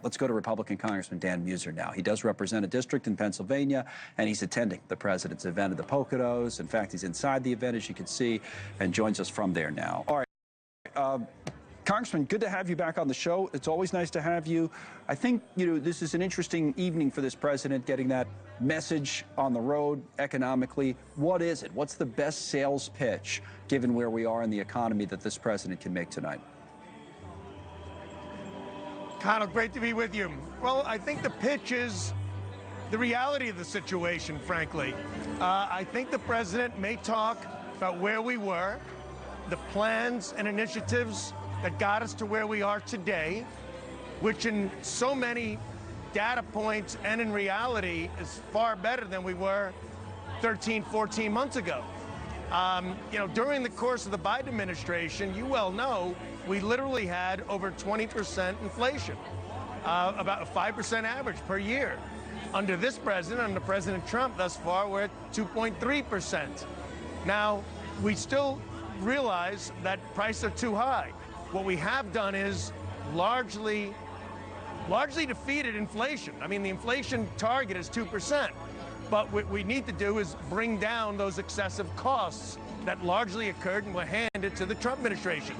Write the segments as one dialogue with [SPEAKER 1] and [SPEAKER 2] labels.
[SPEAKER 1] right, let's go to Republican Congressman Dan Meuser now. He does represent a district in Pennsylvania, and he's attending the president's event at the Poconos. In fact, he's inside the event, as you can see, and joins us from there now. All right. Congressman, good to have you back on the show. It's always nice to have you. I think, this is an interesting evening for this president, getting that message on the road economically. What is it? What's the best sales pitch, given where we are in the economy, that this president can make tonight?
[SPEAKER 2] Connell, great to be with you. Well, I think the pitch is the reality of the situation, frankly. I think the president may talk about where we were, the plans and initiatives that got us to where we are today, which in so many data points and in reality is far better than we were 13, 14 months ago. During the course of the Biden administration, you well know, we literally had over 20% inflation, about a 5% average per year. Under this president, under President Trump, thus far, we're at 2.3%. Now, we still realize that prices are too high. What we have done is largely defeated inflation. I mean, the inflation target is 2%. But what we need to do is bring down those excessive costs that largely occurred and were handed to the Trump administration.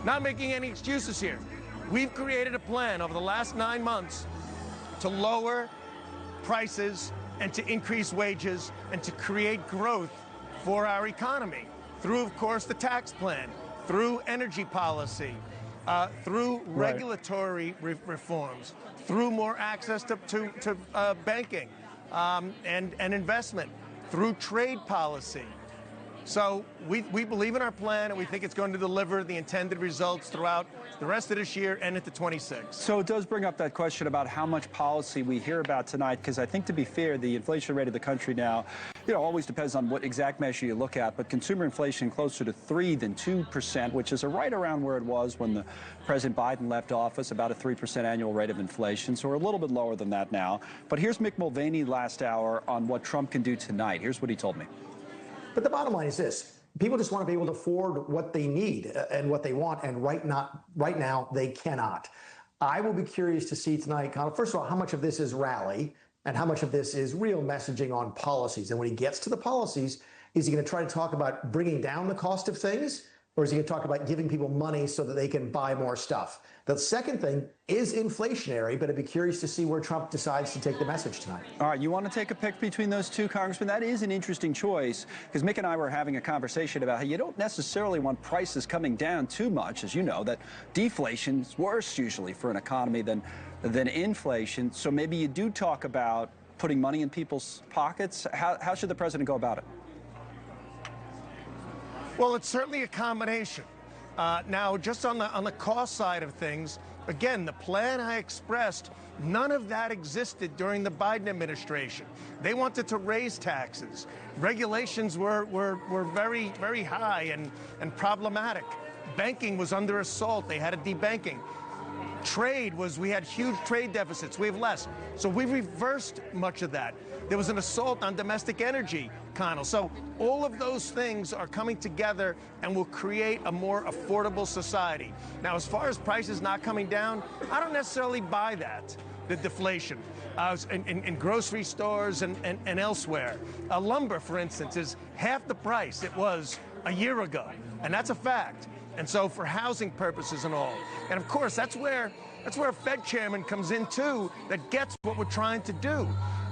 [SPEAKER 2] Not making any excuses here. We've created a plan over the last 9 months to lower prices and to increase wages and to create growth for our economy through, of course, the tax plan, through energy policy, through regulatory reforms, through more access to banking and investment, through trade policy. So we believe in our plan, and we think it's going to deliver the intended results throughout the rest of this year and into 26.
[SPEAKER 1] So it does bring up that question about how much policy we hear about tonight, because I think, to be fair, the inflation rate of the country now, always depends on what exact measure you look at, but consumer inflation closer to 3 than 2%, which is right around where it was when President Biden left office, about a 3% annual rate of inflation. So we're a little bit lower than that now. But here's Mick Mulvaney last hour on what Trump can do tonight. Here's what he told me.
[SPEAKER 3] But the bottom line is this. People just want to be able to afford what they need and what they want, and right now they cannot. I will be curious to see tonight, Connell, first of all, how much of this is rally and how much of this is real messaging on policies. And when he gets to the policies, is he going to try to talk about bringing down the cost of things, or is he going to talk about giving people money so that they can buy more stuff? The second thing is inflationary, but I'd be curious to see where Trump decides to take the message tonight. All
[SPEAKER 1] right, you want to take a pick between those two, Congressman? That is an interesting choice, because Mick and I were having a conversation about how you don't necessarily want prices coming down too much. As you know, that deflation's worse usually for an economy than inflation. So maybe you do talk about putting money in people's pockets. How should the president go about it?
[SPEAKER 2] Well, it's certainly a combination. Now, just on the cost side of things, again, the plan I expressed, none of that existed during the Biden administration. They wanted to raise taxes. Regulations were very, very high and problematic. Banking was under assault. They had a debanking. Trade we had huge trade deficits. We have less. So we reversed much of that. There was an assault on domestic energy, Connell. So all of those things are coming together and will create a more affordable society. Now, as far as prices not coming down, I don't necessarily buy that, the deflation. In grocery stores and elsewhere. Lumber, for instance, is half the price it was a year ago, and that's a fact. And so for housing purposes and all. And of course, that's where a Fed chairman comes in too, that gets what we're trying to do.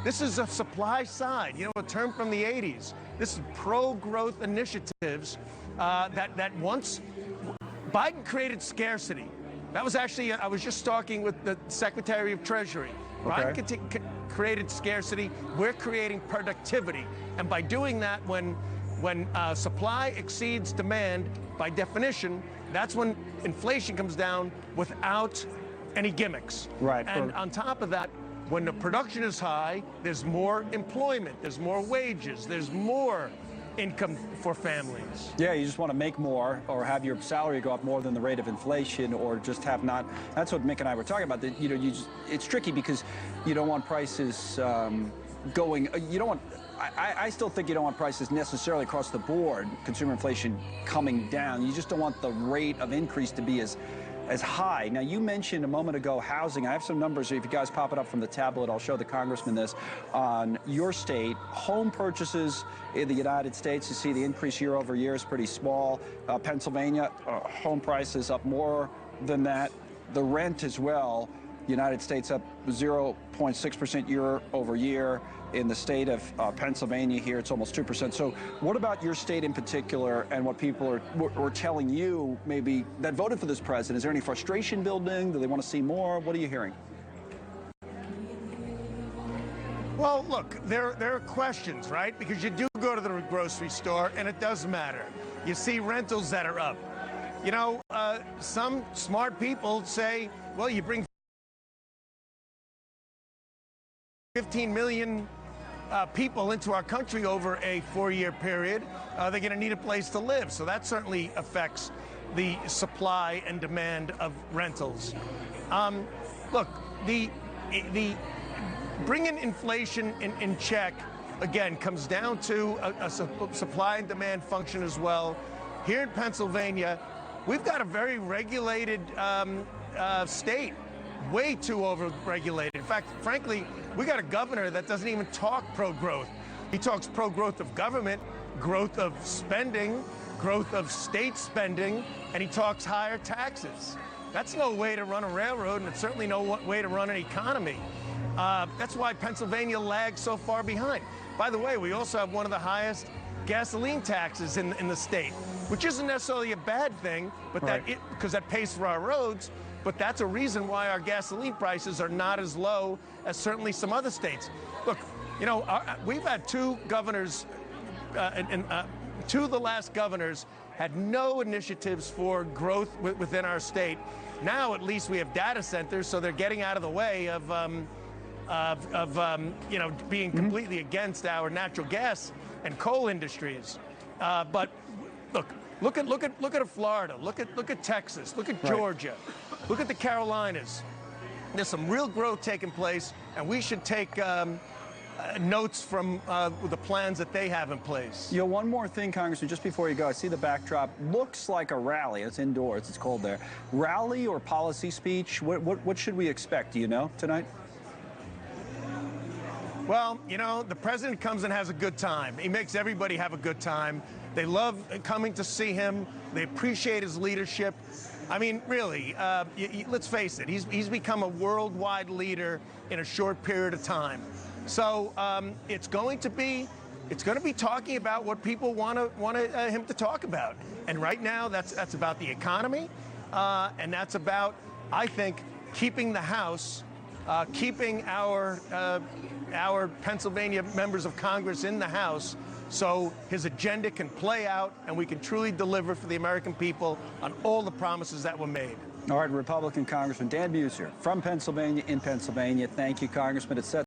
[SPEAKER 2] This is a supply side, a term from the 80s. This is pro-growth initiatives that once Biden created scarcity. That was actually, I was just talking with the Secretary of Treasury.
[SPEAKER 1] Okay.
[SPEAKER 2] Biden created scarcity. We're creating productivity. And by doing that, when supply exceeds demand, by definition, that's when inflation comes down without any gimmicks.
[SPEAKER 1] Right.
[SPEAKER 2] And on top of that, when the production is high, there's more employment, there's more wages, there's more income for families.
[SPEAKER 1] Yeah, you just want to make more or have your salary go up more than the rate of inflation, or just have not. That's what Mick and I were talking about. That it's tricky because you don't want prices going. You don't want. I still think you don't want prices necessarily across the board, consumer inflation coming down. You just don't want the rate of increase to be as as high. Now, you mentioned a moment ago housing. I have some numbers. If you guys pop it up from the tablet, I'll show the congressman this. On your state, home purchases in the United States, you see the increase year over year is pretty small. Pennsylvania, home prices up more than that. The rent as well, United States up 0.6% year over year. In the state of Pennsylvania here, it's almost 2%. So what about your state in particular and what people are telling you maybe that voted for this president? Is there any frustration building? Do they want to see more? What are you hearing?
[SPEAKER 2] Well, look, there are questions, right? Because you do go to the grocery store, and it does matter. You see rentals that are up. You know, some smart people say, well, you bring 15 million people into our country over a 4-year period, they're going to need a place to live. So that certainly affects the supply and demand of rentals. Look, the bringing inflation in check, again, comes down to a supply and demand function as well. Here in Pennsylvania, we've got a very regulated state. Way too over-regulated. In fact, frankly, we got a governor that doesn't even talk pro-growth. He talks pro-growth of government, growth of spending, growth of state spending, and he talks higher taxes. That's no way to run a railroad, and it's certainly no way to run an economy. That's why Pennsylvania lags so far behind. By the way, we also have one of the highest gasoline taxes in the state, which isn't necessarily a bad thing, but because that pays for our roads. But that's a reason why our gasoline prices are not as low as certainly some other states. Look, you know, we've had two governors, two of the last governors had no initiatives for growth within our state. Now, at least we have data centers, so they're getting out of the way of you know, being completely against our natural gas and coal industries. But look at Florida. Look at Texas. Look at Georgia. Look at the Carolinas. There's some real growth taking place, and we should take notes from the plans that they have in place.
[SPEAKER 1] You know, one more thing, Congressman, just before you go, I see the backdrop. Looks like a rally. It's indoors. It's cold there. Rally or policy speech? What should we expect? Do you know tonight?
[SPEAKER 2] Well, you know, the president comes and has a good time. He makes everybody have a good time. They love coming to see him. They appreciate his leadership. I mean, really, let's face it. He's become a worldwide leader in a short period of time. So it's going to be talking about what people want him to talk about. And right now, that's about the economy, and that's about, I think, keeping the House, keeping our Pennsylvania members of Congress in the House, so his agenda can play out and we can truly deliver for the American people on all the promises that were made.
[SPEAKER 1] All right, Republican Congressman Dan Meuser from Pennsylvania, in Pennsylvania. Thank you, Congressman. It's set